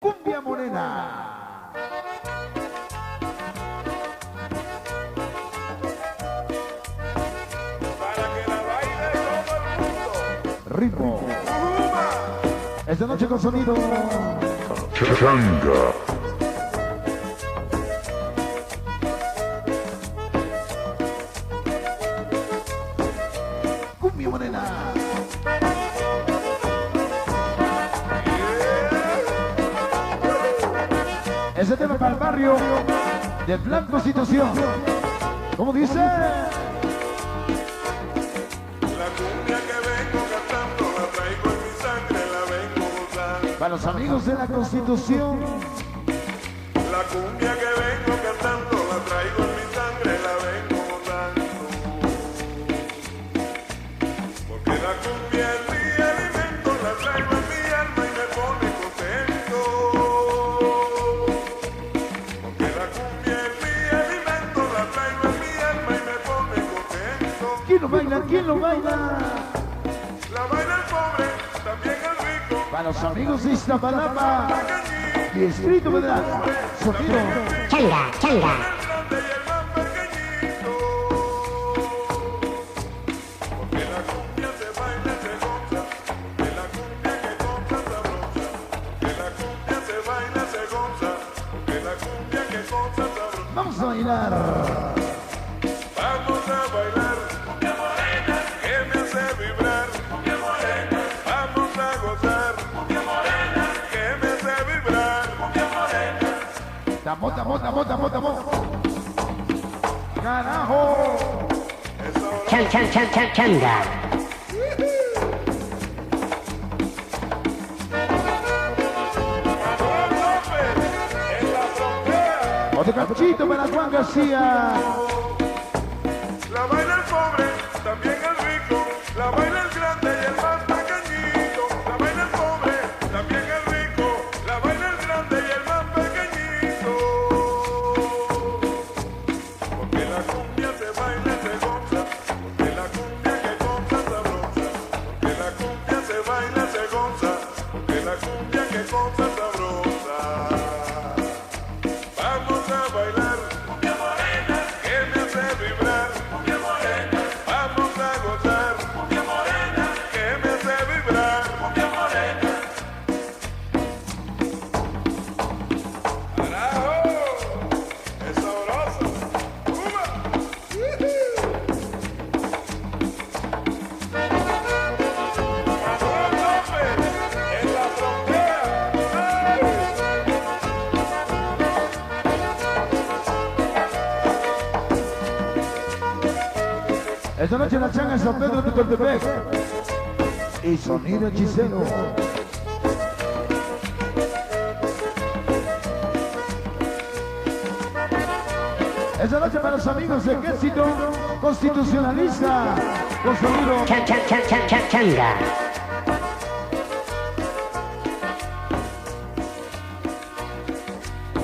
Cumbia Morena. Para que la baile todo el mundo. Ritmo. Esta noche con sonido. Changa. Cumbia Morena. Ese tema para el barrio de Plan Constitución. ¿Cómo dice? La cumbia que vengo cantando la traigo en mi sangre, la vengo gozando. Para los amigos de la Constitución. La cumbia que vengo cantando la traigo en mi sangre, la vengo gozando. Porque la cumbia es mi alimento, la traigo en mi alma y me pone contento. Porque la cumbia es mi alimento, la traigo en mi alma y me pone contento. ¿Quién lo baila? ¿Quién lo baila? La baila el pobre, también el rico. Para los amigos de Iztapalapa y Distrito Federal. Sonido. Changa, changa. El grande y el más pequeñito. Porque la cumbia se baila, se goza. Porque la cumbia que goza sabrosa. Porque la cumbia se baila, se goza. Porque la cumbia que goza sabrosa. Vamos a bailar. Vamos a bailar. Cumbia morena. Que me hace vibrar. Cumbia morena. Vamos a gozar. Cumbia morena. Que me hace vibrar. Cumbia morena. Tamo, tamo, tamo, tamo, tamo. Carajo. Chan, chan, chan, chan, changa. Manuel López, en la frontera. Otro cachito para Juan García. La baila el pobre, también el rico. La baila el grande y el más pequeñito. La baila el pobre, también el rico. La baila el grande y el más pequeñito. Porque la cumbia se baila, se goza. Porque la cumbia que goza sabrosa. Porque la cumbia se baila, se goza. Porque la cumbia que goza sabrosa. Vamos a bailar. Cumbia morena. Que me hace vibrar. Cumbia morena. Vamos a gozar. Cumbia morena. Que me hace vibrar. Cumbia morena. ¡Carajo! ¡Es sabroso! ¡Cuba! Manuel López, en la frontera. ¡Ay! Esta noche la changa en San Pedro de Toltepec. Y sonido hechicero. Esta noche para los amigos de Ejército Constitucionalista. Con sonido. Chan, chan, chan, chan, chan, changa.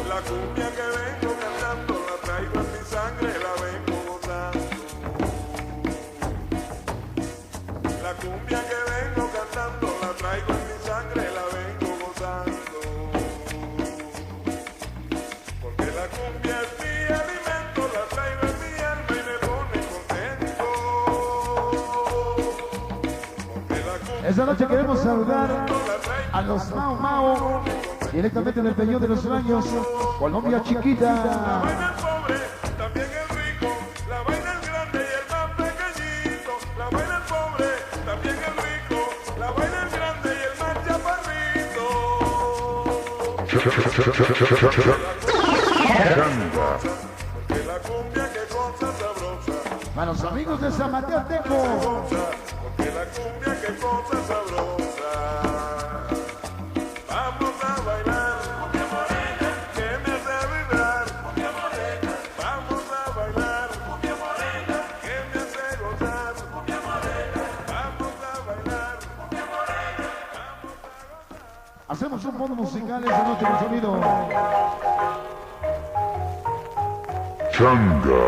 La cumbia que vengo cantando la traigo en mi sangre, la vengo gozando. La cumbia que vengo cantando la traigo en mi sangre, la vengo gozando. Porque la cumbia es mi alimento, la traigo en mi alma y me pone contento. Porque la cumbia Esta noche queremos saludar la traigo a los Mao Mao. Directamente en el Peñón de los Sueños. Colombia chiquita. baila el pobre, también el rico, la baila el grande y el más pequeñito, la baila el pobre, también el rico, la baila el grande y el más chaparrito. Changa. Porque la cumbia que goza sabrosa, Para los amigos de San Mateo Teco. goza, porque la cumbia que goza sabrosa. Vamos a bailar, cumbia morena, que me hace vibrar, cumbia morena. Vamos a bailar, cumbia morena, que me hace gozar, cumbia morena. Vamos a bailar, cumbia morena, vamos a gozar. Hacemos un fondo musical esta noche con sonido. Changa.